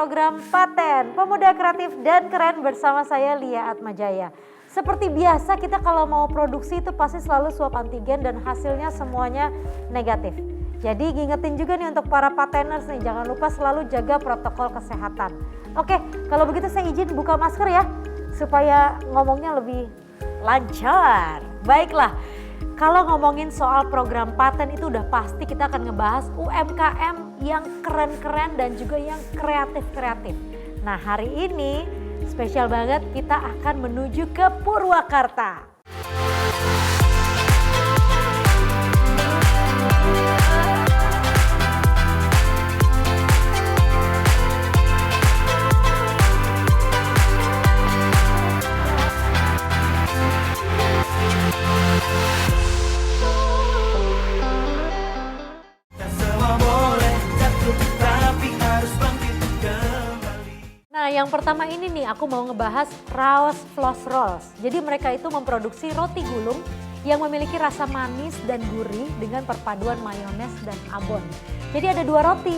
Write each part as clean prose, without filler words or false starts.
program Paten Pemuda Kreatif dan Keren bersama saya Lia Atmajaya. Seperti biasa kita kalau mau produksi itu pasti selalu swab antigen dan hasilnya semuanya negatif. Jadi ngingetin juga nih untuk para pateners nih, jangan lupa selalu jaga protokol kesehatan. Oke, kalau begitu saya izin buka masker ya, supaya ngomongnya lebih lancar. Baiklah. Kalau ngomongin soal program paten itu udah pasti kita akan ngebahas UMKM yang keren-keren dan juga yang kreatif-kreatif. Nah hari ini spesial banget kita akan menuju ke Purwakarta. Nah yang pertama ini nih aku mau ngebahas Raos Floss Rolls. Jadi mereka itu memproduksi roti gulung yang memiliki rasa manis dan gurih dengan perpaduan mayones dan abon. Jadi ada dua roti.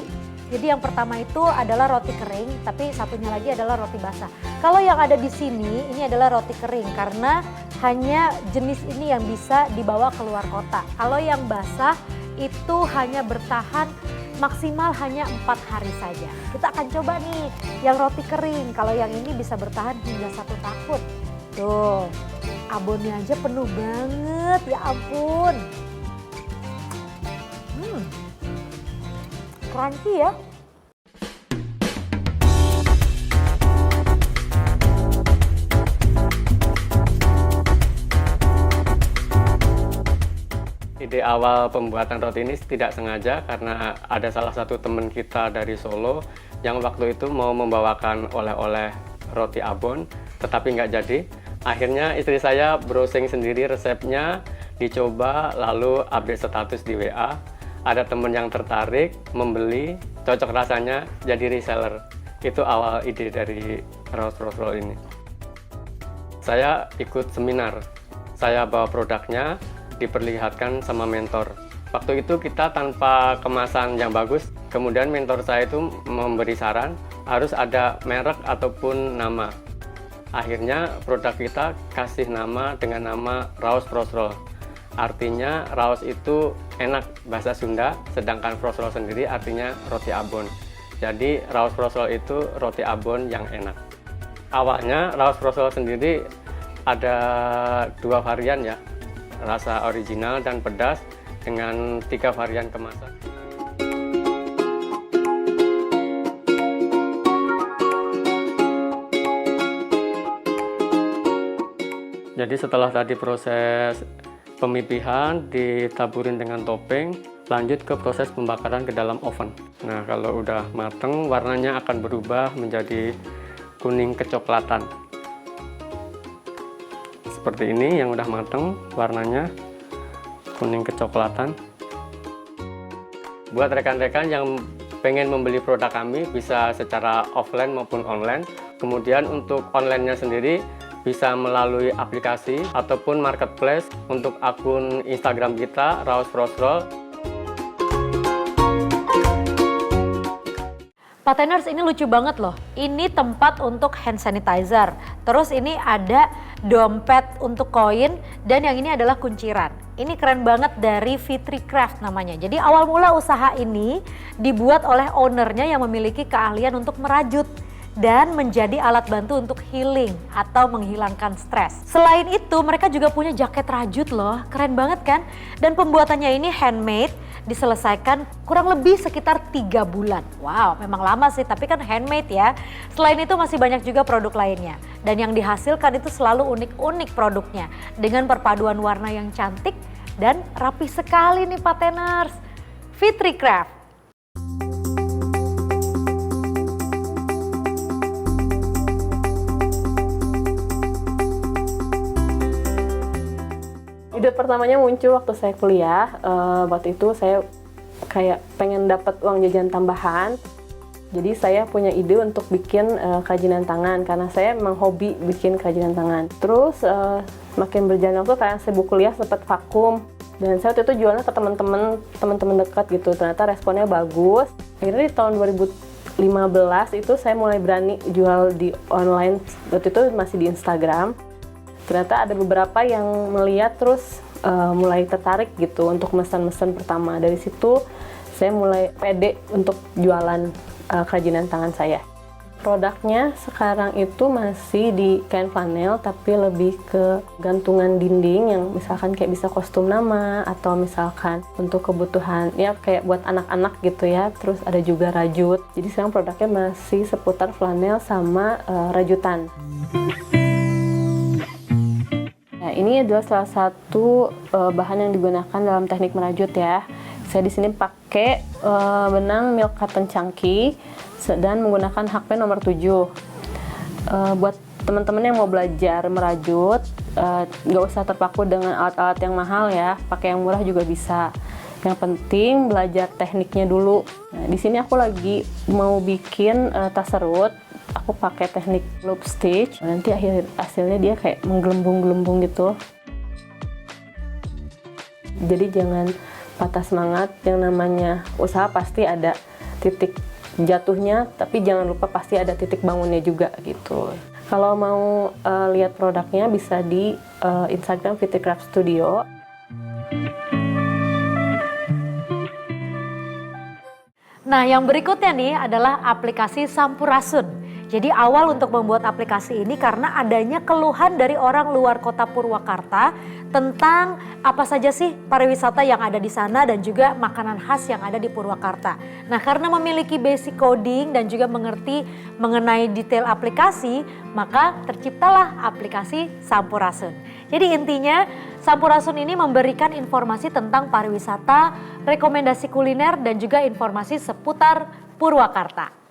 Jadi yang pertama itu adalah roti kering, tapi satunya lagi adalah roti basah. Kalau yang ada di sini ini adalah roti kering karena hanya jenis ini yang bisa dibawa keluar kota. Kalau yang basah itu hanya bertahan maksimal hanya 4 hari saja. Kita akan coba nih yang roti kering. Kalau yang ini bisa bertahan hingga 1 tahun. Tuh, abonnya aja penuh banget, ya ampun. Crunchy ya. Ide awal pembuatan roti ini tidak sengaja karena ada salah satu teman kita dari Solo yang waktu itu mau membawakan oleh-oleh roti abon tetapi nggak jadi. Akhirnya istri saya browsing sendiri resepnya, dicoba lalu update status di WA. Ada teman yang tertarik, membeli, cocok rasanya jadi reseller. Itu awal ide dari Raos Floss Rolls ini. Saya ikut seminar, saya bawa produknya, diperlihatkan sama mentor. Waktu itu kita tanpa kemasan yang bagus, kemudian mentor saya itu memberi saran harus ada merek ataupun nama. Akhirnya produk kita kasih nama dengan nama Raos Floss Rolls. Artinya Raos itu enak bahasa Sunda, sedangkan Floss Rolls sendiri artinya roti abon. Jadi Raos Floss Rolls itu roti abon yang enak. Awalnya Raos Floss Rolls sendiri ada 2 varian ya, rasa original dan pedas dengan 3 varian kemasan. Jadi setelah tadi proses pemipihan ditaburin dengan topping, lanjut ke proses pembakaran ke dalam oven. Nah kalau udah mateng warnanya akan berubah menjadi kuning kecoklatan. Seperti ini yang udah mateng, warnanya kuning kecoklatan. Buat rekan-rekan yang pengen membeli produk kami bisa secara offline maupun online. Kemudian untuk online-nya sendiri bisa melalui aplikasi ataupun marketplace. Untuk akun Instagram kita Raos Floss Rolls. Pateners ini lucu banget loh. Ini tempat untuk hand sanitizer. Terus ini ada dompet untuk koin dan yang ini adalah kunciran. Ini keren banget dari Fitri Craft namanya. Jadi awal mula usaha ini dibuat oleh ownernya yang memiliki keahlian untuk merajut dan menjadi alat bantu untuk healing atau menghilangkan stres. Selain itu mereka juga punya jaket rajut loh, keren banget kan? Dan pembuatannya ini handmade, diselesaikan kurang lebih sekitar 3 bulan. Wow, memang lama sih, tapi kan handmade ya. Selain itu masih banyak juga produk lainnya. Dan yang dihasilkan itu selalu unik-unik produknya. Dengan perpaduan warna yang cantik dan rapi sekali nih pateners. Fitri Craft. Ide pertamanya muncul waktu saya kuliah. Waktu itu saya kayak pengen dapat uang jajan tambahan. Jadi saya punya ide untuk bikin kerajinan tangan karena saya memang hobi bikin kerajinan tangan. Terus makin berjalan waktu karena saya kuliah sempat vakum dan saya waktu itu jualnya ke teman-teman dekat gitu. Ternyata responnya bagus. Akhirnya di tahun 2015 itu saya mulai berani jual di online. Waktu itu masih di Instagram. Ternyata ada beberapa yang melihat terus mulai tertarik gitu untuk mesen-mesen pertama. Dari situ saya mulai pede untuk jualan kerajinan tangan saya. Produknya sekarang itu masih di kain flanel, tapi lebih ke gantungan dinding yang misalkan kayak bisa kostum nama, atau misalkan untuk kebutuhan ya kayak buat anak-anak gitu ya. Terus ada juga rajut. Jadi sekarang produknya masih seputar flanel sama rajutan. Nah, ini adalah salah satu bahan yang digunakan dalam teknik merajut ya. Saya di sini pakai benang Milk Cotton Chunky dan menggunakan hakpen nomor 7. Buat teman-teman yang mau belajar merajut, nggak usah terpaku dengan alat-alat yang mahal ya, pakai yang murah juga bisa. Yang penting belajar tekniknya dulu. Nah, di sini aku lagi mau bikin tas serut. Aku pakai teknik loop stitch. Nanti hasilnya dia kayak menggelembung-gelembung gitu. Jadi jangan patah semangat. Yang namanya usaha pasti ada titik jatuhnya, tapi jangan lupa pasti ada titik bangunnya juga gitu. Kalau mau lihat produknya bisa di Instagram Fitri Craft Studio. Nah, yang berikutnya nih adalah aplikasi Sampurasun. Jadi awal untuk membuat aplikasi ini karena adanya keluhan dari orang luar kota Purwakarta tentang apa saja sih pariwisata yang ada di sana dan juga makanan khas yang ada di Purwakarta. Nah, karena memiliki basic coding dan juga mengerti mengenai detail aplikasi, maka terciptalah aplikasi Sampurasun. Jadi intinya Sampurasun ini memberikan informasi tentang pariwisata, rekomendasi kuliner dan juga informasi seputar Purwakarta.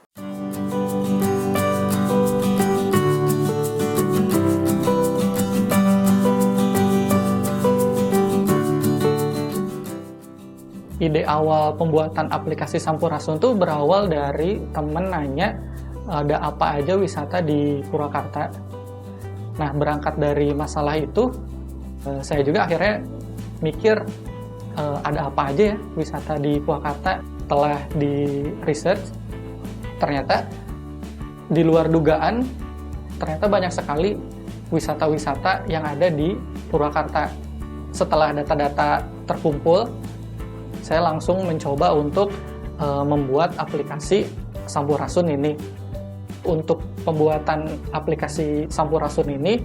Ide awal pembuatan aplikasi Sampurasun tuh berawal dari temen nanya ada apa aja wisata di Purwakarta. Nah, berangkat dari masalah itu, saya juga akhirnya mikir ada apa aja ya wisata di Purwakarta. Setelah di research, ternyata di luar dugaan, ternyata banyak sekali wisata-wisata yang ada di Purwakarta. Setelah data-data terkumpul, saya langsung mencoba untuk membuat aplikasi Sampurasun ini. Untuk pembuatan aplikasi Sampurasun ini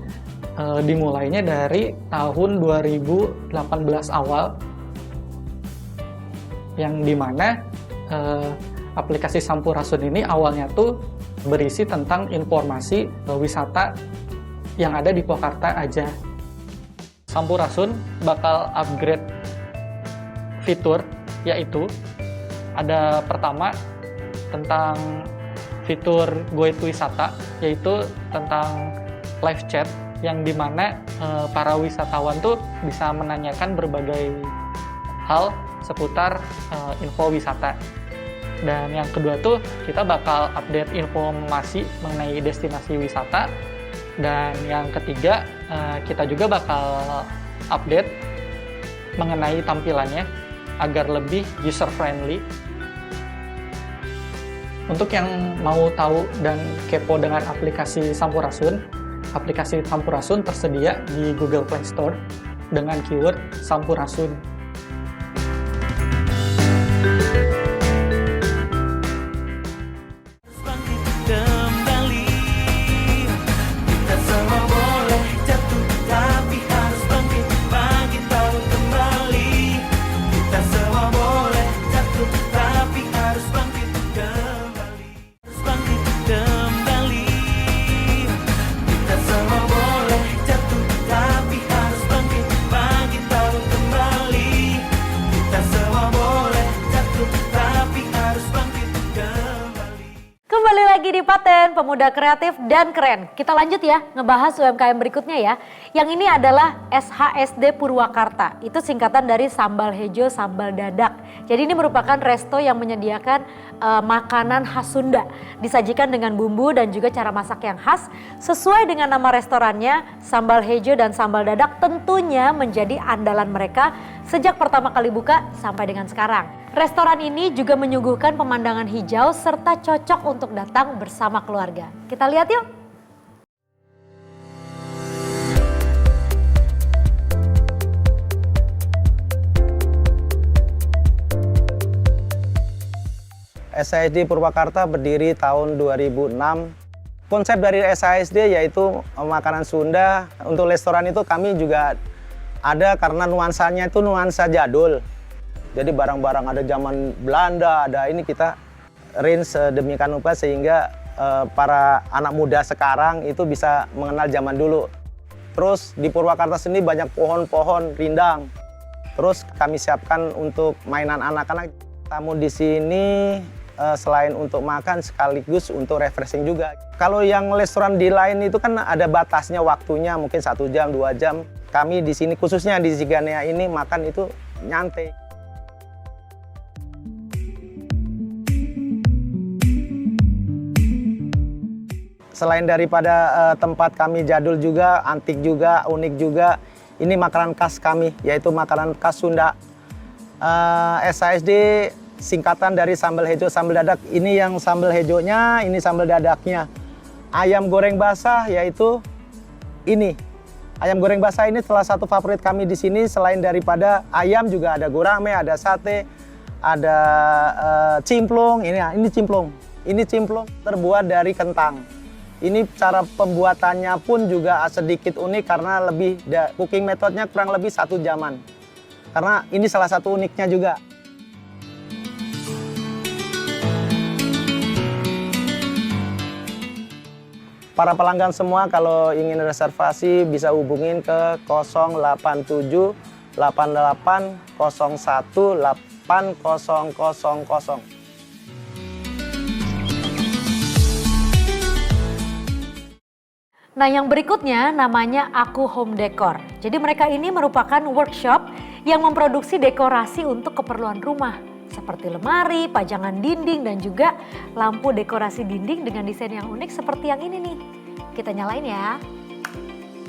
dimulainya dari tahun 2018 awal, yang dimana aplikasi Sampurasun ini awalnya tuh berisi tentang informasi wisata yang ada di Purwakarta aja. Sampurasun bakal upgrade fitur, yaitu ada pertama tentang fitur Go to Wisata, yaitu tentang live chat yang dimana para wisatawan tuh bisa menanyakan berbagai hal seputar info wisata. Dan yang kedua tuh kita bakal update informasi mengenai destinasi wisata. Dan yang ketiga kita juga bakal update mengenai tampilannya agar lebih user friendly. Untuk yang mau tahu dan kepo dengan aplikasi Sampurasun tersedia di Google Play Store dengan keyword Sampurasun. Di Paten Pemuda Kreatif dan Keren. Kita lanjut ya, ngebahas UMKM berikutnya ya. Yang ini adalah SHSD Purwakarta. Itu singkatan dari Sambal Hejo Sambal Dadak. Jadi ini merupakan resto yang menyediakan makanan khas Sunda. Disajikan dengan bumbu dan juga cara masak yang khas. Sesuai dengan nama restorannya, Sambal Hejo dan Sambal Dadak tentunya menjadi andalan mereka sejak pertama kali buka sampai dengan sekarang. Restoran ini juga menyuguhkan pemandangan hijau serta cocok untuk datang bersama keluarga. Kita lihat yuk. SASD Purwakarta berdiri tahun 2006. Konsep dari SASD yaitu makanan Sunda. Untuk restoran itu kami juga ada karena nuansanya itu nuansa jadul. Jadi barang-barang ada zaman Belanda, ada ini kita range sedemikian rupa sehingga para anak muda sekarang itu bisa mengenal zaman dulu. Terus di Purwakarta sendiri banyak pohon-pohon rindang. Terus kami siapkan untuk mainan anak-anak. Tamu di sini selain untuk makan sekaligus untuk refreshing juga. Kalau yang restoran di lain itu kan ada batasnya waktunya, mungkin 1 jam, 2 jam. Kami di sini khususnya di Ziganea ini makan itu nyantai. Selain daripada tempat kami jadul juga, antik juga, unik juga, ini makanan khas kami, yaitu makanan khas Sunda. SASD singkatan dari sambal hejo, sambal dadak. Ini yang sambal hejonya, ini sambal dadaknya. Ayam goreng basah yaitu ini. Ayam goreng basah ini salah satu favorit kami di sini. Selain daripada ayam juga ada gurame, ada sate, ada cimplung. Ini cimplung. Ini cimplung terbuat dari kentang. Ini cara pembuatannya pun juga sedikit unik karena cooking metodenya kurang lebih 1 jaman. Karena ini salah satu uniknya juga. Para pelanggan semua kalau ingin reservasi bisa hubungin ke 087 88 01 8000. Nah, yang berikutnya namanya Aku Home Decor. Jadi mereka ini merupakan workshop yang memproduksi dekorasi untuk keperluan rumah. Seperti lemari, pajangan dinding, dan juga lampu dekorasi dinding dengan desain yang unik seperti yang ini nih. Kita nyalain ya.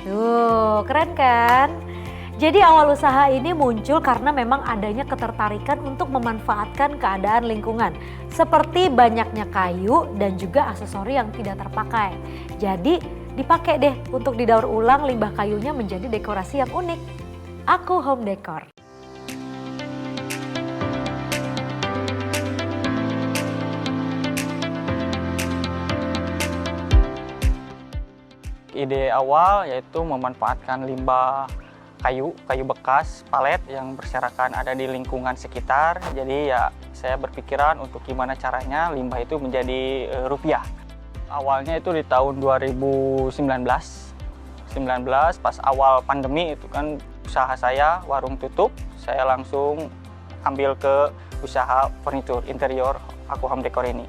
Tuh, keren kan? Jadi awal usaha ini muncul karena memang adanya ketertarikan untuk memanfaatkan keadaan lingkungan. Seperti banyaknya kayu dan juga aksesori yang tidak terpakai. Jadi dipakai deh untuk didaur ulang limbah kayunya menjadi dekorasi yang unik. Aku Home Decor. Ide awal yaitu memanfaatkan limbah kayu bekas, palet yang berserakan ada di lingkungan sekitar. Jadi ya saya berpikiran untuk gimana caranya limbah itu menjadi rupiah. Awalnya itu di tahun 2019 pas awal pandemi itu kan usaha saya warung tutup, saya langsung ambil ke usaha furnitur interior Aku Home Decor ini.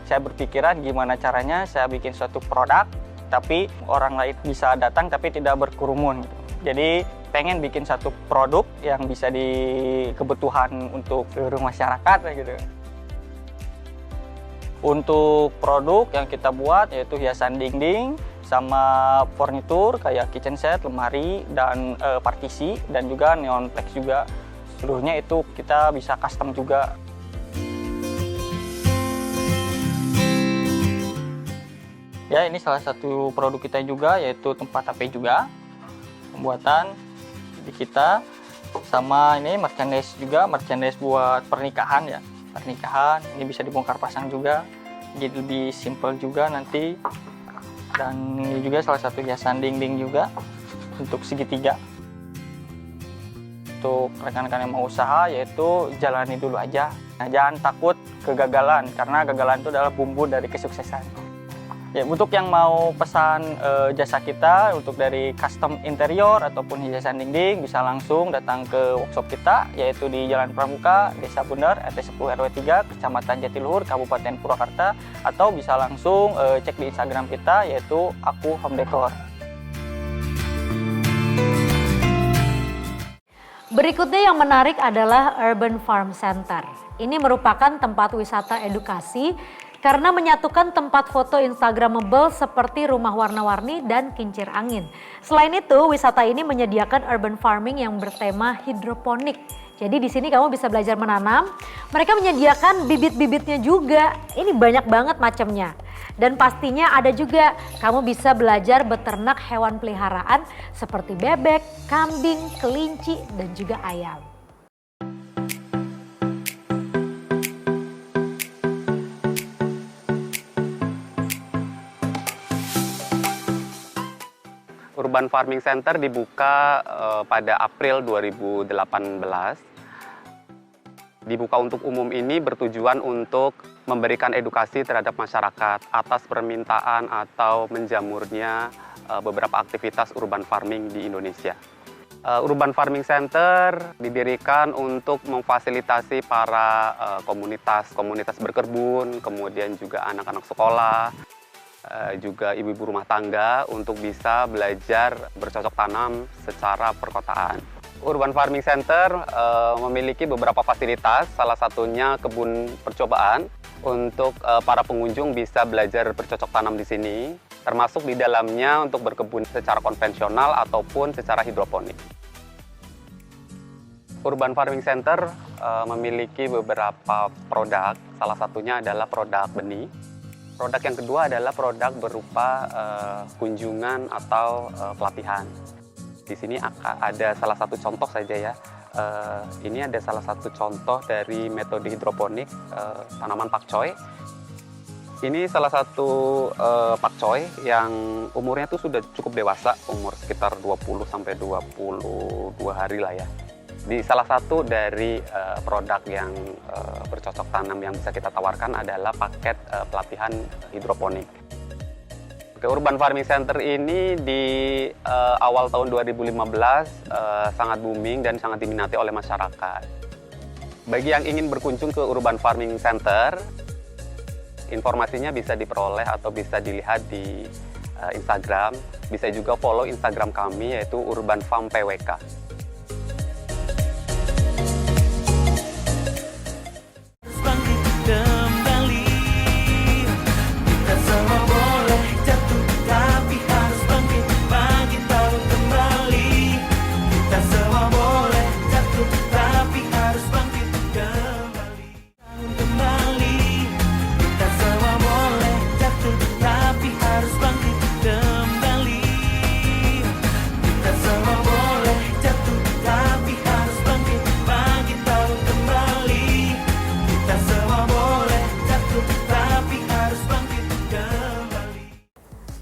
Saya berpikiran gimana caranya saya bikin suatu produk tapi orang lain bisa datang tapi tidak berkerumun. Jadi pengen bikin satu produk yang bisa kebutuhan untuk seluruh masyarakat gitu. Untuk produk yang kita buat yaitu hiasan dinding sama furnitur kayak kitchen set, lemari, dan partisi, dan juga neon flex juga. Seluruhnya itu kita bisa custom juga. Ya, ini salah satu produk kita juga yaitu tempat HP juga. Pembuatan di kita sama ini merchandise juga, merchandise buat pernikahan ya. Pernikahan ini bisa dibongkar pasang juga. Jadi lebih simple juga nanti. Dan ini juga salah satu hiasan dinding juga untuk segitiga. Untuk rekan-rekan yang mau usaha yaitu jalani dulu aja. Nah, jangan takut kegagalan karena kegagalan itu adalah bumbu dari kesuksesan. Ya, untuk yang mau pesan jasa kita untuk dari custom interior ataupun hiasan dinding bisa langsung datang ke workshop kita yaitu di Jalan Pramuka, Desa Bundar, RT 10 RW 3, Kecamatan Jatiluhur, Kabupaten Purwakarta, atau bisa langsung cek di Instagram kita yaitu Aku Home Decor. Berikutnya yang menarik adalah Urban Farm Center. Ini merupakan tempat wisata edukasi karena menyatukan tempat foto instagramable seperti rumah warna-warni dan kincir angin. Selain itu, wisata ini menyediakan urban farming yang bertema hidroponik. Jadi di sini kamu bisa belajar menanam. Mereka menyediakan bibit-bibitnya juga. Ini banyak banget macamnya. Dan pastinya ada juga kamu bisa belajar beternak hewan peliharaan seperti bebek, kambing, kelinci, dan juga ayam. Urban Farming Center dibuka pada April 2018. Dibuka untuk umum ini bertujuan untuk memberikan edukasi terhadap masyarakat atas permintaan atau menjamurnya beberapa aktivitas urban farming di Indonesia. Urban Farming Center didirikan untuk memfasilitasi para komunitas berkebun, kemudian juga anak-anak sekolah, juga ibu-ibu rumah tangga untuk bisa belajar bercocok tanam secara perkotaan. Urban Farming Center memiliki beberapa fasilitas, salah satunya kebun percobaan untuk para pengunjung bisa belajar bercocok tanam di sini, termasuk di dalamnya untuk berkebun secara konvensional ataupun secara hidroponik. Urban Farming Center memiliki beberapa produk, salah satunya adalah produk benih. Produk yang kedua adalah produk berupa kunjungan atau pelatihan. Di sini ada salah satu contoh saja ya. Ini ada salah satu contoh dari metode hidroponik tanaman pakcoy. Ini salah satu pakcoy yang umurnya tuh sudah cukup dewasa, umur sekitar 20 sampai 22 hari lah ya. Di salah satu dari produk yang bercocok tanam yang bisa kita tawarkan adalah paket pelatihan hidroponik. Urban Farming Center ini di awal tahun 2015 sangat booming dan sangat diminati oleh masyarakat. Bagi yang ingin berkunjung ke Urban Farming Center, informasinya bisa diperoleh atau bisa dilihat di Instagram. Bisa juga follow Instagram kami yaitu Urban Farm PWK.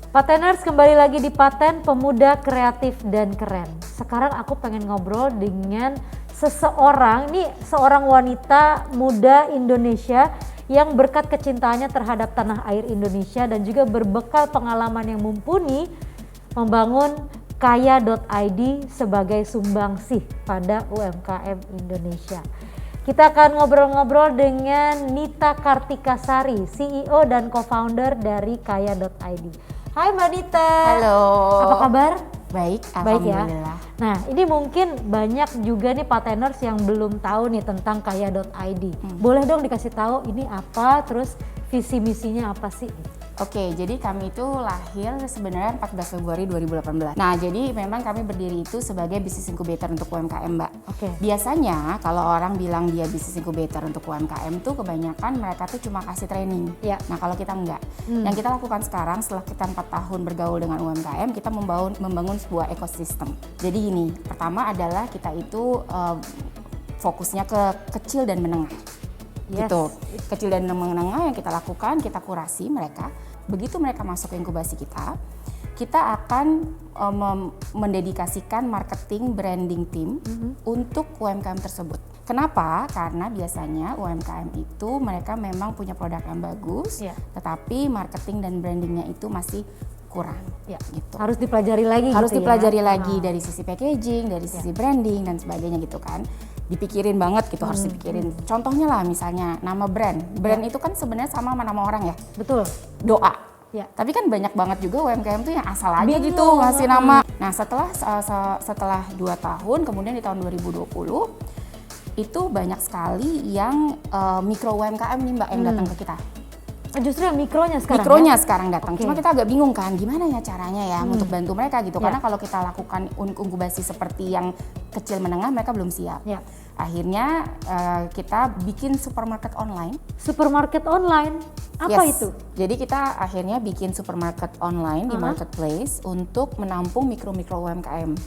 Pateners, kembali lagi di Paten Pemuda Kreatif dan Keren. Sekarang aku pengen ngobrol dengan seseorang, ini seorang wanita muda Indonesia yang berkat kecintaannya terhadap tanah air Indonesia dan juga berbekal pengalaman yang mumpuni membangun kaya.id sebagai sumbangsih pada UMKM Indonesia. Kita akan ngobrol-ngobrol dengan Nita Kartikasari, CEO dan co-founder dari kaya.id. Hai Mbak Nita. Halo. Apa kabar? Baik, Baik ya. alhamdulillah. Nah, ini mungkin banyak juga nih pateners yang belum tahu nih tentang kaya.id. Boleh dong dikasih tahu ini apa, terus visi misinya apa sih? Oke, jadi kami itu lahir sebenarnya 14 Februari 2018. Nah, jadi memang kami berdiri itu sebagai bisnis incubator untuk UMKM, Mbak. Oke. Biasanya kalau orang bilang dia bisnis incubator untuk UMKM tuh kebanyakan mereka tuh cuma kasih training. Ya. Nah, kalau kita enggak. Yang kita lakukan sekarang setelah kita 4 tahun bergaul dengan UMKM, kita membangun sebuah ekosistem. Jadi gini, pertama adalah kita itu fokusnya ke kecil dan menengah. Yes. Gitu. Kecil dan menengah yang kita lakukan, kita kurasi mereka. Begitu mereka masuk ke inkubasi kita akan mendedikasikan marketing branding team untuk UMKM tersebut. Kenapa? Karena biasanya UMKM itu mereka memang punya produk yang bagus, tetapi marketing dan brandingnya itu masih kurang. Gitu. Harus dipelajari lagi. Harus gitu dipelajari ya? lagi dari sisi packaging, dari sisi branding dan sebagainya gitu kan. Dipikirin banget gitu, harus dipikirin. Contohnya lah misalnya nama brand. Brand itu kan sebenarnya sama nama orang ya. Betul. Doa. Ya. Tapi kan banyak banget juga UMKM tuh yang asal aja Bingung. gitu ngasih nama. Nah, setelah 2 tahun, kemudian di tahun 2020 itu banyak sekali yang mikro UMKM nih Mbak yang datang ke kita. Justru yang mikronya sekarang Mikronya ya? sekarang datang. Oke. Cuma kita agak bingung kan, gimana ya caranya ya untuk bantu mereka gitu. Ya. Karena kalau kita lakukan inkubasi seperti yang kecil menengah, mereka belum siap. Ya. Akhirnya kita bikin supermarket online. Supermarket online, apa Yes. itu? Jadi kita akhirnya bikin supermarket online di marketplace untuk menampung mikro-mikro UMKM.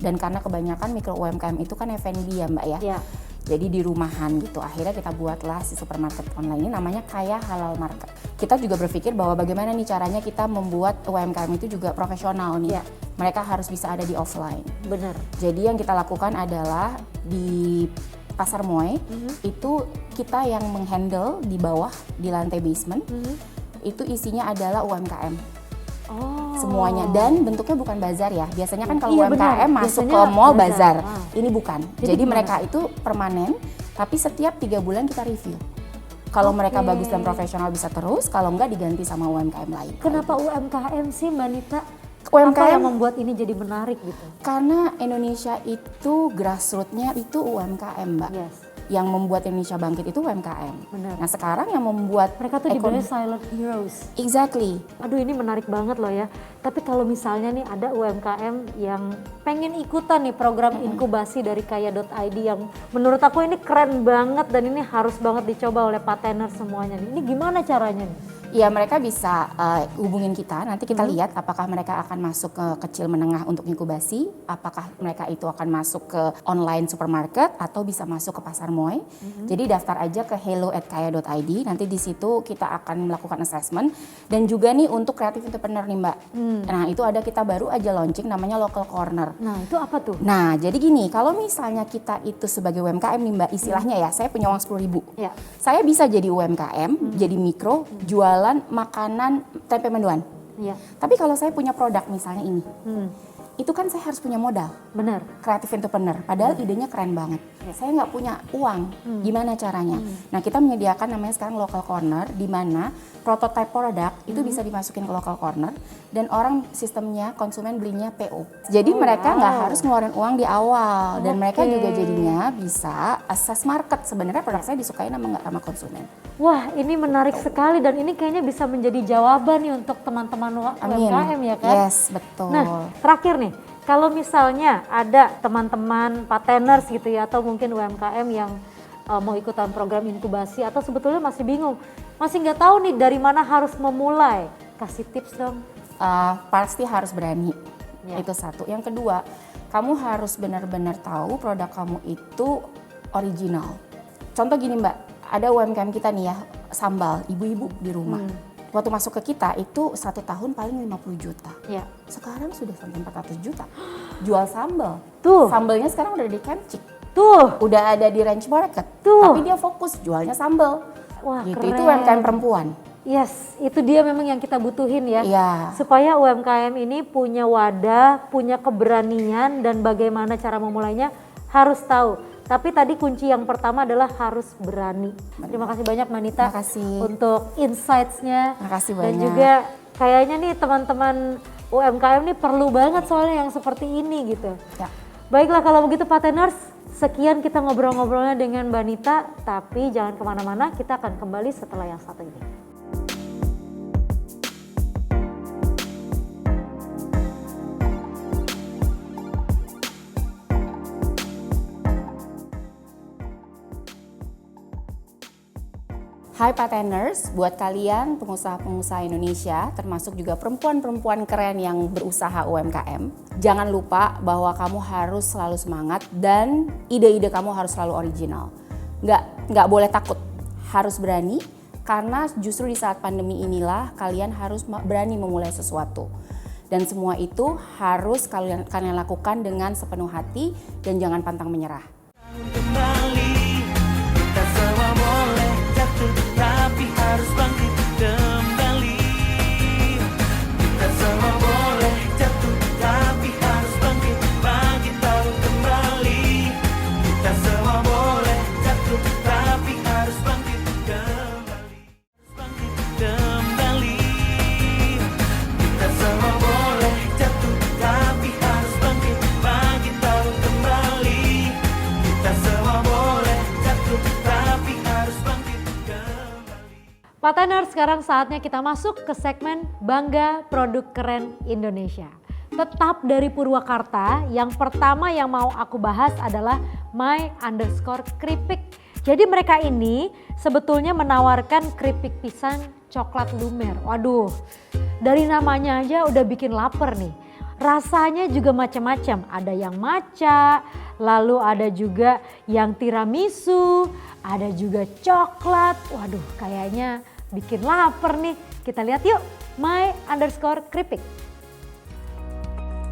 Dan karena kebanyakan mikro UMKM itu kan F&B ya Mbak ya. Ya. Jadi di rumahan gitu. Akhirnya kita buatlah si supermarket online ini namanya Kaya Halal Market. Kita juga berpikir bahwa bagaimana nih caranya kita membuat UMKM itu juga profesional nih. Ya. Mereka harus bisa ada di offline. Benar. Jadi yang kita lakukan adalah di Pasar Moy itu kita yang menghandle di bawah di lantai basement. Itu isinya adalah UMKM. Oh. Semuanya dan bentuknya bukan bazar ya. Biasanya kan kalau Iya, UMKM benar. masuk Biasanya ke mall bazar. bazar. Ini bukan. Jadi Jadi gimana? mereka itu permanen, tapi setiap 3 bulan kita review. Kalau mereka bagus dan profesional bisa terus, kalau enggak diganti sama UMKM lain. Kenapa UMKM sih Mbak Nita? UMKM Apa yang membuat ini jadi menarik gitu? Karena Indonesia itu grassroots-nya itu UMKM, Mbak. Yes. Yang membuat Indonesia bangkit itu UMKM. Benar. Nah sekarang yang membuat Mereka tuh dibilangnya silent heroes. Exactly. Aduh ini menarik banget loh ya. Tapi kalau misalnya nih ada UMKM yang pengen ikutan nih program inkubasi dari kaya.id yang menurut aku ini keren banget dan ini harus banget dicoba oleh patener semuanya nih. Ini gimana caranya nih? Ya mereka bisa hubungin kita, nanti kita lihat apakah mereka akan masuk ke kecil menengah untuk inkubasi, apakah mereka itu akan masuk ke online supermarket atau bisa masuk ke Pasar Moy. Jadi daftar aja ke hello@kaya.id, nanti di situ kita akan melakukan assessment. Dan juga nih untuk creative entrepreneur nih Mbak, nah itu ada kita baru aja launching namanya Local Corner. Nah itu apa tuh? Nah jadi gini, kalau misalnya kita itu sebagai UMKM nih Mbak, istilahnya ya saya punya uang 10.000. Ya. Saya bisa jadi UMKM, jadi mikro, jualan makanan tempe mendoan. Iya. Tapi kalau saya punya produk misalnya ini, itu kan saya harus punya modal, Benar. creative entrepreneur. Padahal idenya keren banget. Saya nggak punya uang, gimana caranya? Nah kita menyediakan namanya sekarang Local Corner, di mana prototype produk itu bisa dimasukin ke Local Corner dan orang sistemnya konsumen belinya PO. Jadi mereka nggak harus ngeluarin uang di awal dan mereka juga jadinya bisa assess market. Sebenarnya produk saya disukai sama nggak sama konsumen. Wah ini menarik sekali dan ini kayaknya bisa menjadi jawaban nih untuk teman-teman UMKM ya kan? Yes, betul. Nah terakhir nih, kalau misalnya ada teman-teman pateners gitu ya atau mungkin UMKM yang mau ikutan program inkubasi atau sebetulnya masih bingung, masih nggak tahu nih dari mana harus memulai, kasih tips dong. Pasti harus berani, Ya. itu satu. Yang kedua, kamu harus benar-benar tahu produk kamu itu original. Contoh gini Mbak, ada UMKM kita nih ya, sambal, ibu-ibu di rumah. Waktu masuk ke kita itu 1 tahun paling 50 juta. Ya. Sekarang sudah sampai 400 juta. Jual sambal. Tuh. Sambalnya sekarang udah di Kemcik. Tuh. Udah ada di Range Market. Tuh. Tapi dia fokus jualnya sambal. Wah Gitu. keren. Itu UMKM perempuan. Yes, itu dia memang yang kita butuhin ya. Iya. Supaya UMKM ini punya wadah, punya keberanian dan bagaimana cara memulainya harus tahu. Tapi tadi kunci yang pertama adalah harus berani. Terima kasih banyak Manita Terima kasih. untuk insights-nya. Terima kasih Dan banyak. juga kayaknya nih teman-teman UMKM nih perlu banget soalnya yang seperti ini gitu. Ya. Baiklah kalau begitu Pateners, sekian kita ngobrol-ngobrolnya dengan Mbak Nita. Tapi jangan kemana-mana, kita akan kembali setelah yang satu ini. Hai Pateners, buat kalian pengusaha-pengusaha Indonesia, termasuk juga perempuan-perempuan keren yang berusaha UMKM, jangan lupa bahwa kamu harus selalu semangat dan ide-ide kamu harus selalu original. Nggak boleh takut, harus berani, karena justru di saat pandemi inilah kalian harus berani memulai sesuatu. Dan semua itu harus kalian lakukan dengan sepenuh hati dan jangan pantang menyerah. Kembali, kita semua boleh jatuh, tapi harus bangkit kembali. Kita semua boleh jatuh, tapi harus bangkit, bangkit lalu kembali. Kita semua boleh jatuh, tapi harus bangkit kembali, bangkit kembali. Kita semua boleh jatuh, tapi harus bangkit, bangkit lalu kembali. Kita semua boleh jatuh, tapi harus bangkit kembali. Pateners, sekarang saatnya kita masuk ke segmen Bangga Produk Keren Indonesia. Tetap dari Purwakarta, yang pertama yang mau aku bahas adalah My_Keripik. Jadi mereka ini sebetulnya menawarkan keripik pisang coklat lumer. Waduh, dari namanya aja udah bikin lapar nih. Rasanya juga macam-macam, ada yang matcha, lalu ada juga yang tiramisu, ada juga coklat. Waduh, kayaknya bikin lapar nih. Kita lihat yuk, My_Keripik.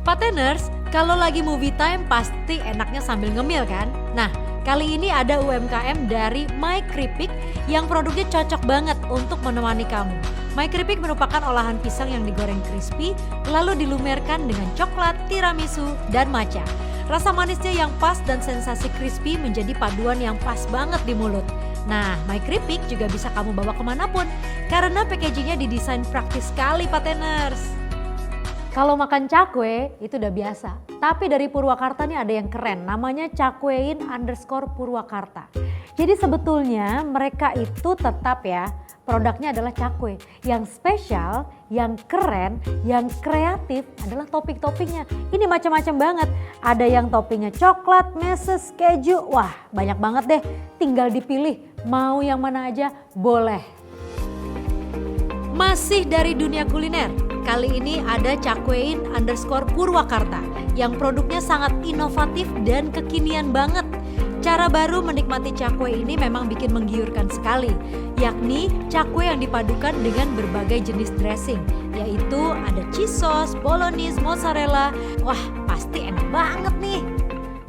Pateners, kalau lagi movie time pasti enaknya sambil ngemil kan? Nah, kali ini ada UMKM dari My_Keripik yang produknya cocok banget untuk menemani kamu. My_Keripik merupakan olahan pisang yang digoreng crispy, lalu dilumerkan dengan coklat, tiramisu, dan matcha. Rasa manisnya yang pas dan sensasi crispy menjadi paduan yang pas banget di mulut. Nah, My_Keripik juga bisa kamu bawa kemanapun karena packagingnya didesain praktis sekali, Pateners. Kalau makan cakwe itu udah biasa, tapi dari Purwakarta nih ada yang keren, namanya Cakwein_Purwakarta. Jadi sebetulnya mereka itu tetap ya, produknya adalah cakwe. Yang spesial, yang keren, yang kreatif adalah topping-toppingnya. Ini macam-macam banget, ada yang toppingnya coklat, meses, keju, wah banyak banget deh. Tinggal dipilih, mau yang mana aja boleh. Masih dari dunia kuliner, kali ini ada Cakwein_Purwakarta yang produknya sangat inovatif dan kekinian banget. Cara baru menikmati cakwe ini memang bikin menggiurkan sekali, yakni cakwe yang dipadukan dengan berbagai jenis dressing, yaitu ada cheese sauce, bolognese, mozzarella. Wah, pasti enak banget nih.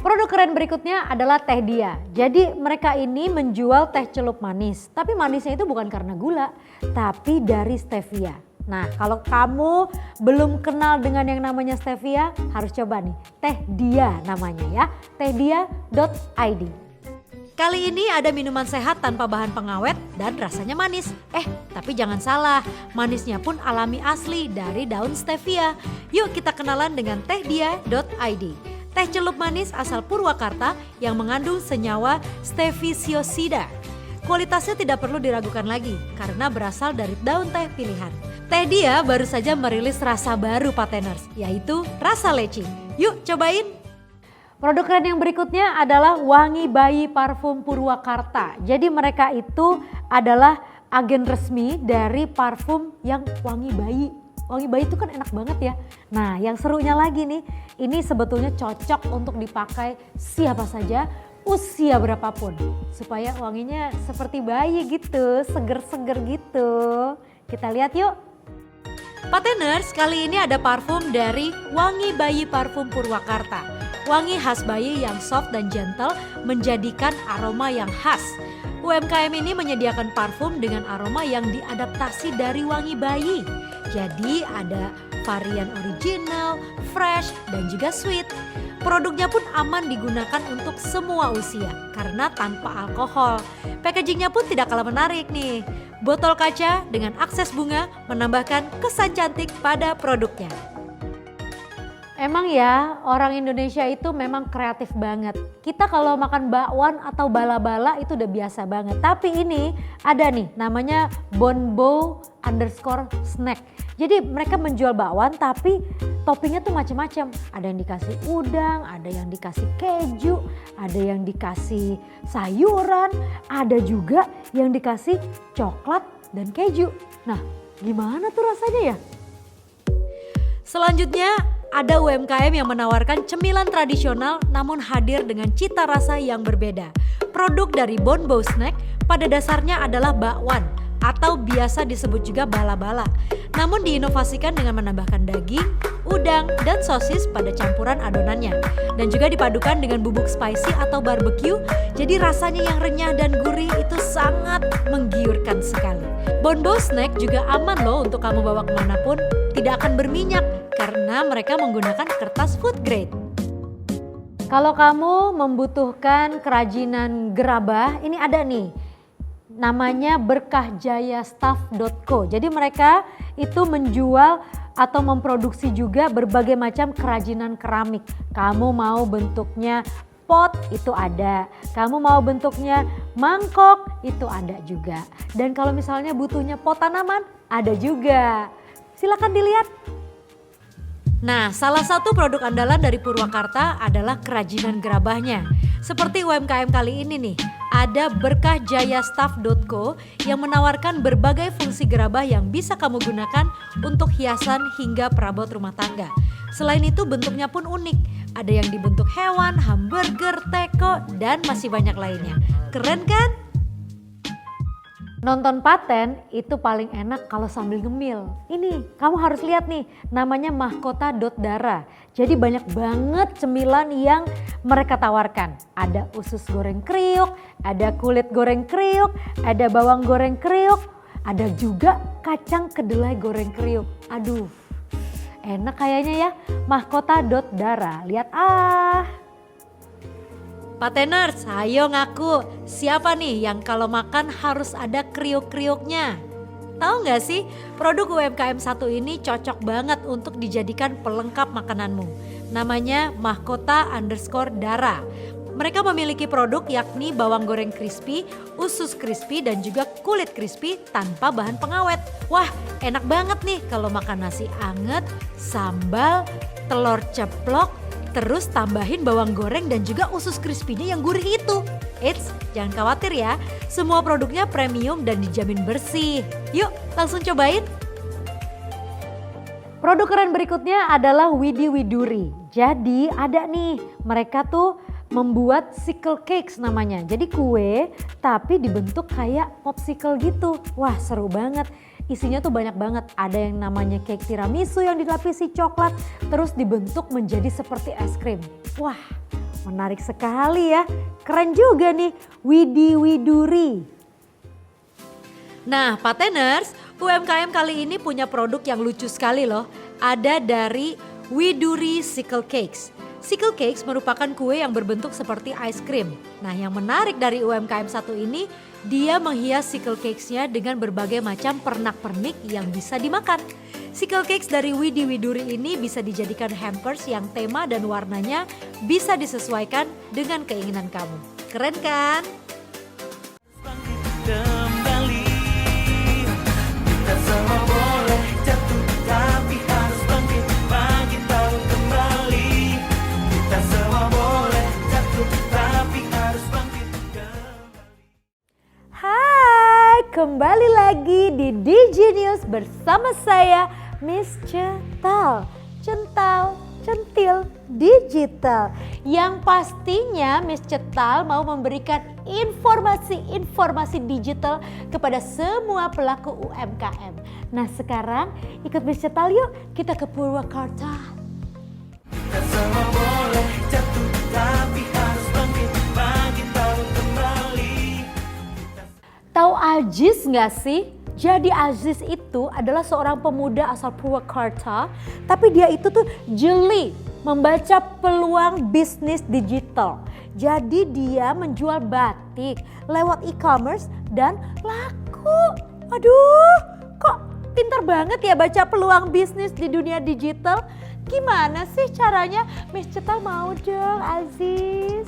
Produk keren berikutnya adalah Teh Dia. Jadi mereka ini menjual teh celup manis, tapi manisnya itu bukan karena gula, tapi dari stevia. Nah, kalau kamu belum kenal dengan yang namanya stevia, harus coba nih, Teh Dia namanya ya, tehdia.id. Kali ini ada minuman sehat tanpa bahan pengawet dan rasanya manis. Tapi jangan salah, manisnya pun alami asli dari daun stevia. Yuk kita kenalan dengan tehdia.id. Teh celup manis asal Purwakarta yang mengandung senyawa steviciosida. Kualitasnya tidak perlu diragukan lagi karena berasal dari daun teh pilihan. Teh Dia baru saja merilis rasa baru, Pateners, yaitu rasa leci. Yuk cobain. Produk keren yang berikutnya adalah Wangi Bayi Parfum Purwakarta. Jadi mereka itu adalah agen resmi dari parfum yang wangi bayi. Wangi bayi itu kan enak banget ya. Nah, yang serunya lagi nih, ini sebetulnya cocok untuk dipakai siapa saja, usia berapapun. Supaya wanginya seperti bayi gitu, seger-seger gitu. Kita lihat yuk. Pateners, kali ini ada parfum dari Wangi Bayi Parfum Purwakarta. Wangi khas bayi yang soft dan gentle menjadikan aroma yang khas. UMKM ini menyediakan parfum dengan aroma yang diadaptasi dari wangi bayi. Jadi ada varian original, fresh, dan juga sweet. Produknya pun aman digunakan untuk semua usia karena tanpa alkohol. Packagingnya pun tidak kalah menarik nih. Botol kaca dengan akses bunga menambahkan kesan cantik pada produknya. Emang ya, orang Indonesia itu memang kreatif banget. Kita kalau makan bakwan atau bala-bala itu udah biasa banget. Tapi ini ada nih namanya Bonbow_snack. Jadi mereka menjual bakwan tapi toppingnya tuh macam-macam. Ada yang dikasih udang, ada yang dikasih keju, ada yang dikasih sayuran, ada juga yang dikasih coklat dan keju. Nah, gimana tuh rasanya ya? Selanjutnya ada UMKM yang menawarkan cemilan tradisional namun hadir dengan cita rasa yang berbeda. Produk dari Bonbow Snack pada dasarnya adalah bakwan atau biasa disebut juga bala-bala. Namun diinovasikan dengan menambahkan daging, udang, dan sosis pada campuran adonannya. Dan juga dipadukan dengan bubuk spicy atau barbecue, jadi rasanya yang renyah dan gurih itu sangat menggiurkan sekali. Bonbow Snack juga aman loh untuk kamu bawa kemanapun, tidak akan berminyak karena mereka menggunakan kertas food grade. Kalau kamu membutuhkan kerajinan gerabah, ini ada nih. Namanya berkahjayastaff.co. Jadi mereka itu menjual atau memproduksi juga berbagai macam kerajinan keramik. Kamu mau bentuknya pot, itu ada. Kamu mau bentuknya mangkok, itu ada juga. Dan kalau misalnya butuhnya pot tanaman, ada juga. Silakan dilihat. Nah, salah satu produk andalan dari Purwakarta adalah kerajinan gerabahnya. Seperti UMKM kali ini nih, ada berkahjayastaff.co yang menawarkan berbagai fungsi gerabah yang bisa kamu gunakan untuk hiasan hingga perabot rumah tangga. Selain itu bentuknya pun unik, ada yang dibentuk hewan, hamburger, teko, dan masih banyak lainnya. Keren kan? Nonton paten itu paling enak kalau sambil ngemil. Ini kamu harus lihat nih, namanya mahkota.dara. Jadi banyak banget cemilan yang mereka tawarkan. Ada usus goreng kriuk, ada kulit goreng kriuk, ada bawang goreng kriuk, ada juga kacang kedelai goreng kriuk. Aduh, enak kayaknya ya, mahkota.dara. Lihat Pateners, ayo ngaku, siapa nih yang kalau makan harus ada kriuk-kriuknya? Tahu nggak sih, produk UMKM satu ini cocok banget untuk dijadikan pelengkap makananmu. Namanya mahkota_dara. Mereka memiliki produk yakni bawang goreng crispy, usus crispy, dan juga kulit crispy tanpa bahan pengawet. Wah, enak banget nih kalau makan nasi anget, sambal, telur ceplok, terus tambahin bawang goreng dan juga usus crispy-nya yang gurih itu. Eits, jangan khawatir ya, semua produknya premium dan dijamin bersih. Yuk, langsung cobain. Produk keren berikutnya adalah Widi Widuri. Jadi ada nih, mereka tuh membuat sickle cakes namanya. Jadi kue tapi dibentuk kayak popsicle gitu. Wah, seru banget. Isinya tuh banyak banget, ada yang namanya cake tiramisu yang dilapisi coklat, terus dibentuk menjadi seperti es krim. Wah, menarik sekali ya, keren juga nih Widi Widuri. Nah Pateners, UMKM kali ini punya produk yang lucu sekali loh, ada dari Widuri Sickle Cakes. Sickle Cakes merupakan kue yang berbentuk seperti es krim. Nah yang menarik dari UMKM satu ini, dia menghias sickle cakes-nya dengan berbagai macam pernak-pernik yang bisa dimakan. Sickle cakes dari Widi Widuri ini bisa dijadikan hampers yang tema dan warnanya bisa disesuaikan dengan keinginan kamu. Keren kan? Kembali, kita semua boleh jatuh tapi harus bangkit, pagi tahu kembali. Kita semua boleh jatuh tapi harus bangkit kembali. Hai, kembali lagi di DigiNews bersama saya Miss Cetal. Cental, centil, digital. Yang pastinya Miss Cetal mau memberikan informasi-informasi digital kepada semua pelaku UMKM. Nah sekarang ikut Miss Cetal yuk, kita ke Purwakarta. Kita semua boleh jatuh tapi harus bangkit, pagi tahu kembali. Tahu Aziz nggak sih? Jadi Aziz itu adalah seorang pemuda asal Purwakarta, tapi dia itu tuh jeli membaca peluang bisnis digital. Jadi dia menjual batik lewat e-commerce dan laku. Aduh, kok pintar banget ya baca peluang bisnis di dunia digital. Gimana sih caranya? Miss Cetal mau dong Aziz.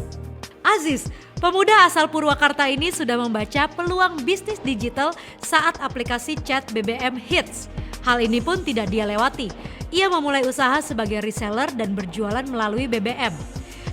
Aziz, pemuda asal Purwakarta ini sudah membaca peluang bisnis digital saat aplikasi chat BBM hits. Hal ini pun tidak dia lewati. Ia memulai usaha sebagai reseller dan berjualan melalui BBM.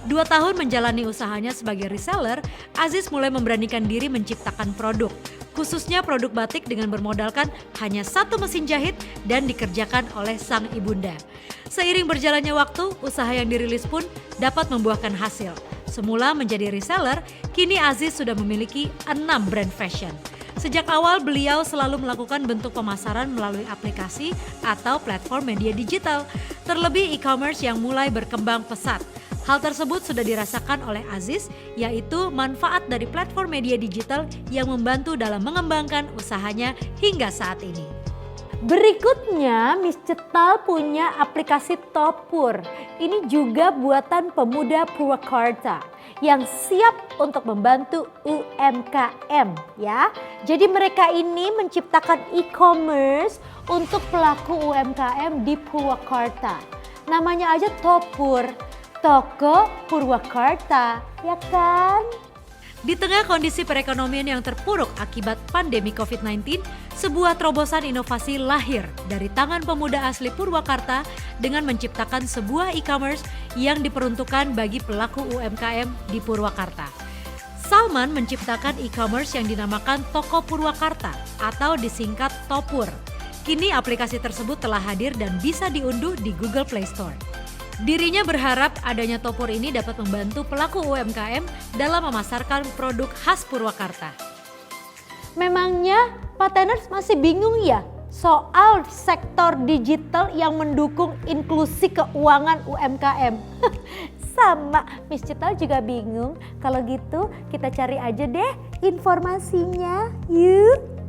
2 tahun menjalani usahanya sebagai reseller, Aziz mulai memberanikan diri menciptakan produk. Khususnya produk batik dengan bermodalkan hanya 1 mesin jahit dan dikerjakan oleh sang ibunda. Seiring berjalannya waktu, usaha yang dirilis pun dapat membuahkan hasil. Semula menjadi reseller, kini Aziz sudah memiliki 6 brand fashion. Sejak awal beliau selalu melakukan bentuk pemasaran melalui aplikasi atau platform media digital, terlebih e-commerce yang mulai berkembang pesat. Hal tersebut sudah dirasakan oleh Aziz, yaitu manfaat dari platform media digital yang membantu dalam mengembangkan usahanya hingga saat ini. Berikutnya Miss Cetal punya aplikasi Topur. Ini juga buatan pemuda Purwakarta yang siap untuk membantu UMKM ya. Jadi mereka ini menciptakan e-commerce untuk pelaku UMKM di Purwakarta. Namanya aja Topur. Toko Purwakarta, ya kan? Di tengah kondisi perekonomian yang terpuruk akibat pandemi COVID-19, sebuah terobosan inovasi lahir dari tangan pemuda asli Purwakarta dengan menciptakan sebuah e-commerce yang diperuntukkan bagi pelaku UMKM di Purwakarta. Salman menciptakan e-commerce yang dinamakan Toko Purwakarta atau disingkat Topur. Kini aplikasi tersebut telah hadir dan bisa diunduh di Google Play Store. Dirinya berharap adanya Topur ini dapat membantu pelaku UMKM dalam memasarkan produk khas Purwakarta. Memangnya Pak Teners masih bingung ya soal sektor digital yang mendukung inklusi keuangan UMKM? Sama, Miss Cetal juga bingung. Kalau gitu kita cari aja deh informasinya, yuk.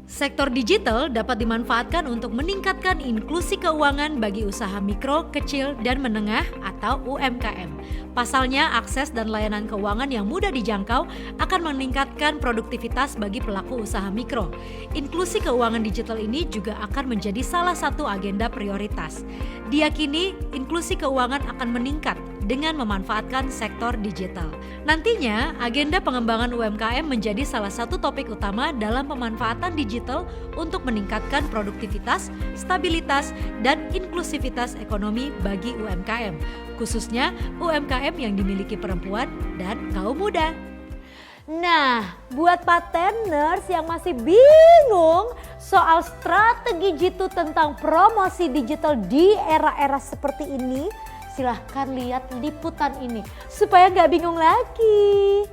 Sektor digital dapat dimanfaatkan untuk meningkatkan inklusi keuangan bagi usaha mikro, kecil, dan menengah atau UMKM. Pasalnya, akses dan layanan keuangan yang mudah dijangkau akan meningkatkan produktivitas bagi pelaku usaha mikro. Inklusi keuangan digital ini juga akan menjadi salah satu agenda prioritas. Diyakini, inklusi keuangan akan meningkat dengan memanfaatkan sektor digital. Nantinya, agenda pengembangan UMKM menjadi salah satu topik utama dalam pemanfaatan digital untuk meningkatkan produktivitas, stabilitas, dan inklusivitas ekonomi bagi UMKM, khususnya UMKM yang dimiliki perempuan dan kaum muda. Nah, buat Pak Teners yang masih bingung soal strategi jitu tentang promosi digital di era-era seperti ini, silahkan lihat liputan ini supaya nggak bingung lagi.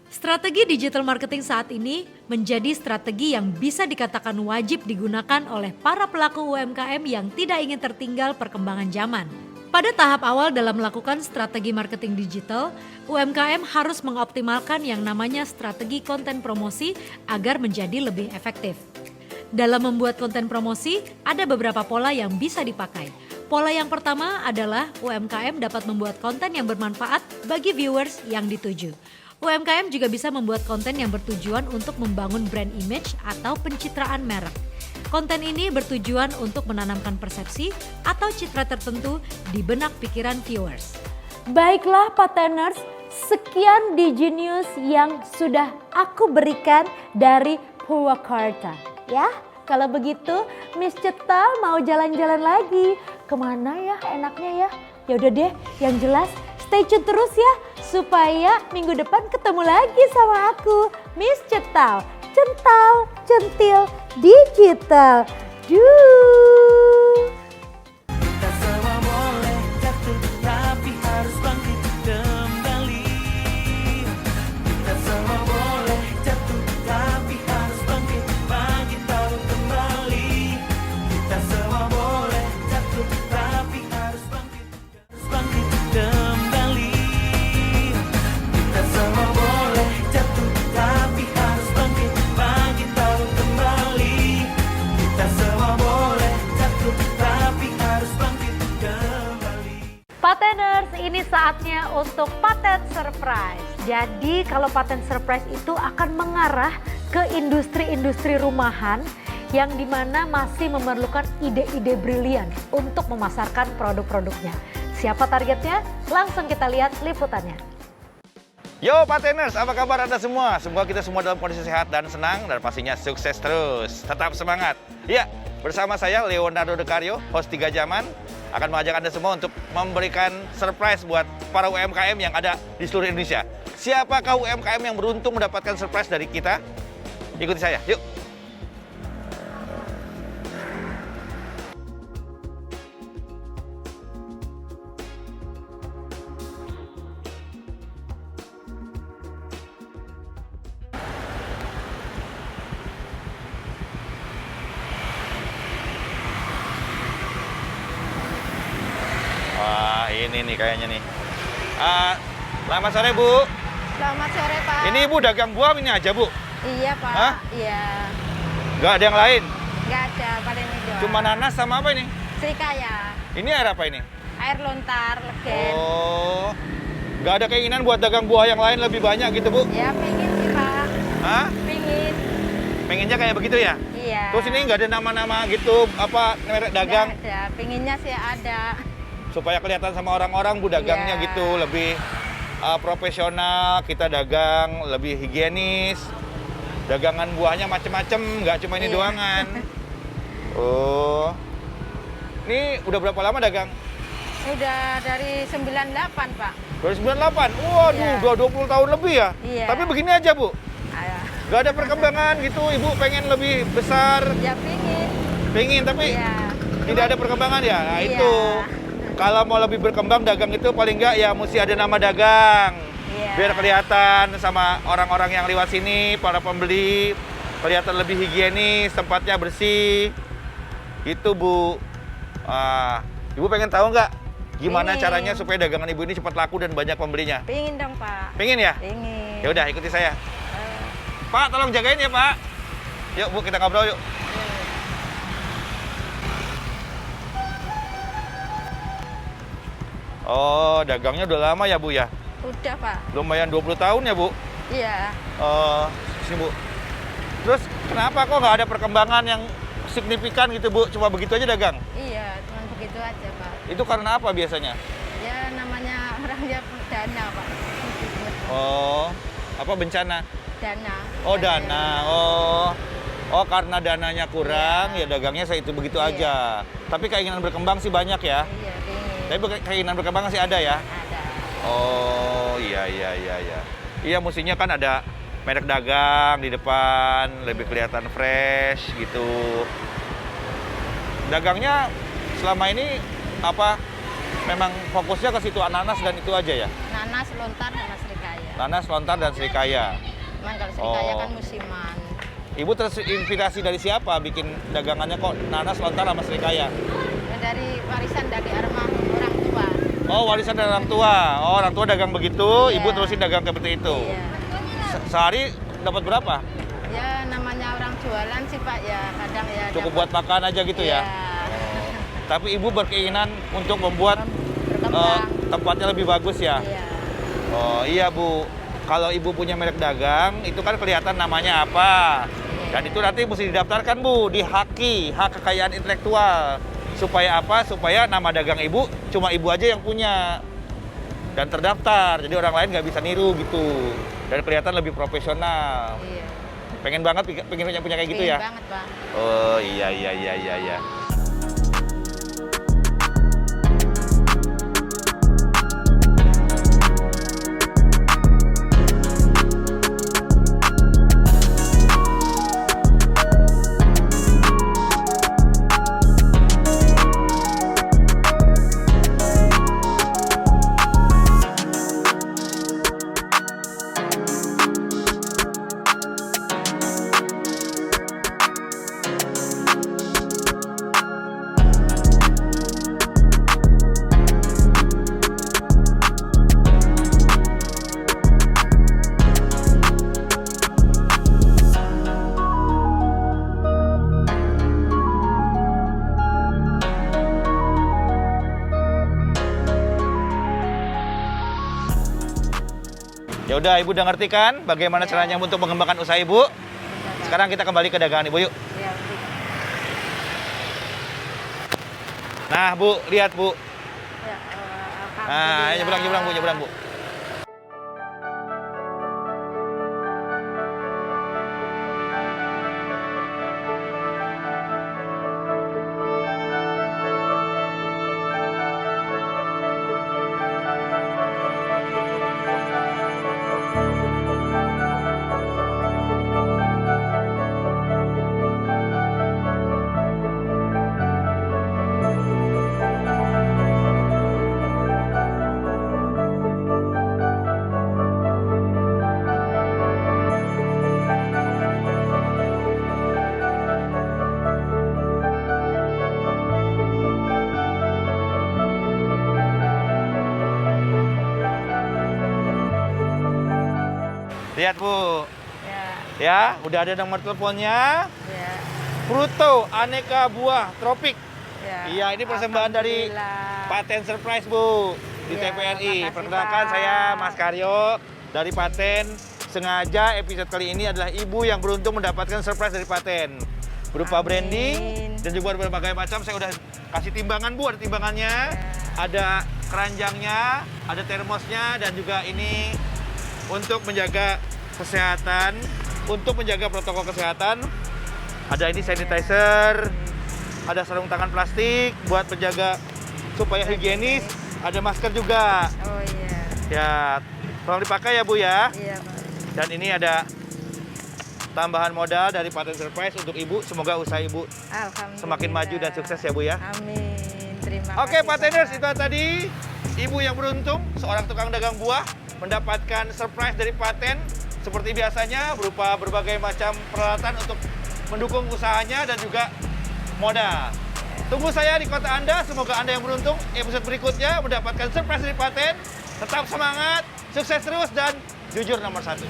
Strategi digital marketing saat ini menjadi strategi yang bisa dikatakan wajib digunakan oleh para pelaku UMKM yang tidak ingin tertinggal perkembangan zaman. Pada tahap awal dalam melakukan strategi marketing digital, UMKM harus mengoptimalkan yang namanya strategi konten promosi agar menjadi lebih efektif. Dalam membuat konten promosi, ada beberapa pola yang bisa dipakai. Pola yang pertama adalah UMKM dapat membuat konten yang bermanfaat bagi viewers yang dituju. UMKM juga bisa membuat konten yang bertujuan untuk membangun brand image atau pencitraan merek. Konten ini bertujuan untuk menanamkan persepsi atau citra tertentu di benak pikiran viewers. Baiklah Pak Teners, sekian DigiNews yang sudah aku berikan dari Purwakarta. Ya, kalau begitu Miss Cetal mau jalan-jalan lagi. Kemana ya enaknya ya? Ya udah deh, yang jelas stay tune terus ya supaya minggu depan ketemu lagi sama aku, Miss Cetal. Cental, centil, digital. Kita semua boleh jatuh tapi harus bangkit kembali. Kita semua boleh jatuh tapi harus bangkit tahu kembali. Kita semua boleh jatuh tapi harus bangkit kembali. Kita semua boleh jatuh tapi harus bangkit tahu kembali. Kita semua boleh jatuh tapi harus bangkit kembali. Pak Teners, ini saatnya untuk paten surprise. Jadi kalau paten surprise itu akan mengarah ke industri-industri rumahan yang dimana masih memerlukan ide-ide brilian untuk memasarkan produk-produknya. Siapa targetnya? Langsung kita lihat liputannya. Yo Pak Teners, apa kabar Anda semua? Semoga kita semua dalam kondisi sehat dan senang dan pastinya sukses terus. Tetap semangat. Ya, bersama saya Leonardo Decario, host 3 Zaman, akan mengajak Anda semua untuk memberikan surprise buat para UMKM yang ada di seluruh Indonesia. Siapakah UMKM yang beruntung mendapatkan surprise dari kita? Ikuti saya, yuk. Wah, ini nih kayaknya nih. Selamat sore, Bu. Selamat sore, Pak. Ini Ibu dagang buah ini aja, Bu? Iya, Pak. Hah? Iya. Nggak ada yang lain? Nggak ada, paling ini doang. Cuma nanas sama apa ini? Serikaya. Ini air apa ini? Air lontar, legen. Oh, nggak ada keinginan buat dagang buah yang lain lebih banyak gitu, Bu? Ya, pengen sih, Pak. Hah? Pengen. Pengennya kayak begitu ya? Iya. Terus ini nggak ada nama-nama gitu, apa, merek dagang? Nggak ada, pengennya sih ada. supaya kelihatan sama orang-orang Bu dagangnya Iya. gitu, lebih profesional, kita dagang lebih higienis. Dagangan buahnya macem-macem, nggak cuma ini Iya. doangan. Oh. Ini udah berapa lama dagang? Udah dari 98, Pak. Dari 98? Waduh, Iya. udah 20 tahun lebih ya? Iya. Tapi begini aja Bu, Ah, nggak ada perkembangan gitu, Ibu pengen lebih besar, ya pingin. tapi Iya. tidak ada perkembangan ya? Nah Iya. itu, kalau mau lebih berkembang dagang itu paling nggak ya mesti ada nama dagang. Iya. Biar kelihatan sama orang-orang yang lewat sini, para pembeli, kelihatan lebih higienis, tempatnya bersih. Gitu Bu. Ibu pengen tahu nggak gimana Pengen. caranya supaya dagangan Ibu ini cepat laku dan banyak pembelinya? Pingin dong, Pak. Pengen ya? Pingin. Ya udah ikuti saya. Pak, tolong jagain ya, Pak. Yuk, Bu, kita ngobrol yuk. Oh, dagangnya udah lama ya, Bu ya? Udah, Pak. Lumayan 20 tahun ya, Bu? Iya. Sini, Bu. Terus kenapa kok nggak ada perkembangan yang signifikan gitu, Bu? Cuma begitu aja dagang? Iya, cuma begitu aja, Pak. Itu karena apa biasanya? Ya namanya orang dia dana, Pak. Oh, apa bencana? Dana. Oh, dana. Oh, karena dananya kurang, ya dagangnya saya itu begitu Iya. aja. Tapi keinginan berkembang sih banyak ya. Iya, pingin. Tapi keinginan berkembang sih ada ya. Ada. Oh, iya. Iya, mestinya kan ada merek dagang di depan, lebih kelihatan fresh gitu. Dagangnya selama ini apa? Memang fokusnya ke situ nanas dan itu aja ya? Nanas, lontar, nanas serikaya. Nanas, lontar, dan serikaya. Cuman kalau serikaya Oh. kan musiman. Ibu terinspirasi dari siapa bikin dagangannya kok nanas, lontar, sama serikaya? Ya, dari warisan dari arwah orang tua. Oh, warisan dari orang tua. Oh, orang tua dagang begitu, Iya. ibu terusin dagang seperti itu. Iya. Sehari dapat berapa? Ya namanya orang jualan sih, Pak, ya kadang ya Cukup dapat- buat makan aja gitu ya? Tapi ibu berkeinginan untuk membuat berkembang. tempatnya lebih bagus ya? Iya. Oh iya Bu, kalau ibu punya merek dagang, itu kan kelihatan namanya apa. Dan itu nanti mesti didaftarkan Bu, di HAKI, hak kekayaan intelektual. Supaya apa? Supaya nama dagang ibu cuma ibu aja yang punya. Dan terdaftar, jadi orang lain nggak bisa niru gitu. Dan kelihatan lebih profesional. Iya. Pengen banget pengen punya kayak gitu Pingin ya? banget, Pak. Oh iya. Ya udah, Ibu udah ngerti kan bagaimana caranya untuk mengembangkan usaha Ibu? Sekarang kita kembali ke dagangan Ibu yuk. Ya, Nah, Bu, lihat Bu. ya, Nah, alhamdulillah. nyebrang Bu. Lihat Bu. Ya, udah ada nomor teleponnya. Ya, Fruto, aneka buah tropik. ya. Iya, ini persembahan dari Alhamdulillah. Paten Surprise Bu di Iya, TPNI. makasih, Perkenalkan Pak. saya Mas Karyo dari Paten. Sengaja episode kali ini adalah ibu yang beruntung mendapatkan surprise dari Paten. Berupa Amin. branding dan juga berbagai macam. Saya udah kasih timbangan Bu, ada timbangannya. Ya. ada keranjangnya, ada termosnya, dan juga ini untuk menjaga kesehatan, untuk menjaga protokol kesehatan. Ada ini sanitizer, ada sarung tangan plastik buat menjaga supaya higienis, ada masker juga. Oh iya. Ya, tolong dipakai ya Bu ya. Iya, Pak. Dan ini ada tambahan modal dari Paten Surprise untuk Ibu. Semoga usaha Ibu Alhamdulillah. semakin maju dan sukses ya Bu ya. Amin. Terima kasih. Oke Pateners, Pak. itu tadi Ibu yang beruntung, seorang tukang dagang buah, mendapatkan surprise dari Paten seperti biasanya berupa berbagai macam peralatan untuk mendukung usahanya dan juga modal. Tunggu saya di kota Anda, semoga Anda yang beruntung episode berikutnya mendapatkan surprise dari Paten. Tetap semangat, sukses terus, dan jujur nomor 1.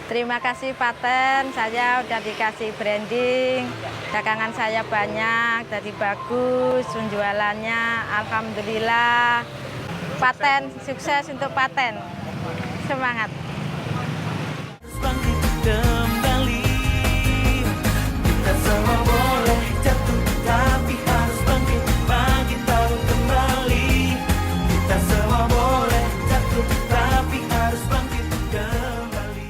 Terima kasih Paten, saya udah dikasih branding, dagangan saya banyak, jadi bagus, penjualannya, alhamdulillah. Paten, sukses untuk Paten, semangat. Bangkit kembali, kita semua boleh jatuh, tapi harus bangkit, bangkit tahu kembali. Kita semua boleh jatuh, tapi harus bangkit kembali.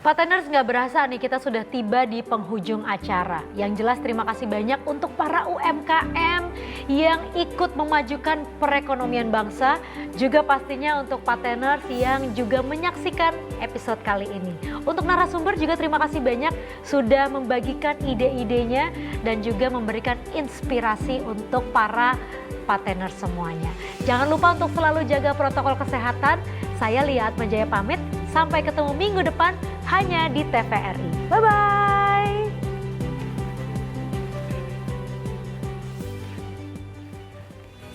Pateners, nggak berasa nih kita sudah tiba di penghujung acara. Yang jelas terima kasih banyak untuk para UMKM yang ikut memajukan perekonomian bangsa. Juga pastinya untuk Pateners yang juga menyaksikan episode kali ini. Untuk narasumber juga terima kasih banyak sudah membagikan ide-idenya dan juga memberikan inspirasi untuk para Pateners semuanya. Jangan lupa untuk selalu jaga protokol kesehatan. Saya Lia Atmajaya pamit. Sampai ketemu minggu depan hanya di TVRI. Bye-bye.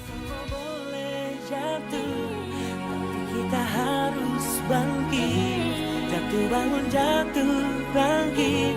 Semua boleh jatuh, tapi kita harus bangkit. Jatuh bangun, jatuh bangkit.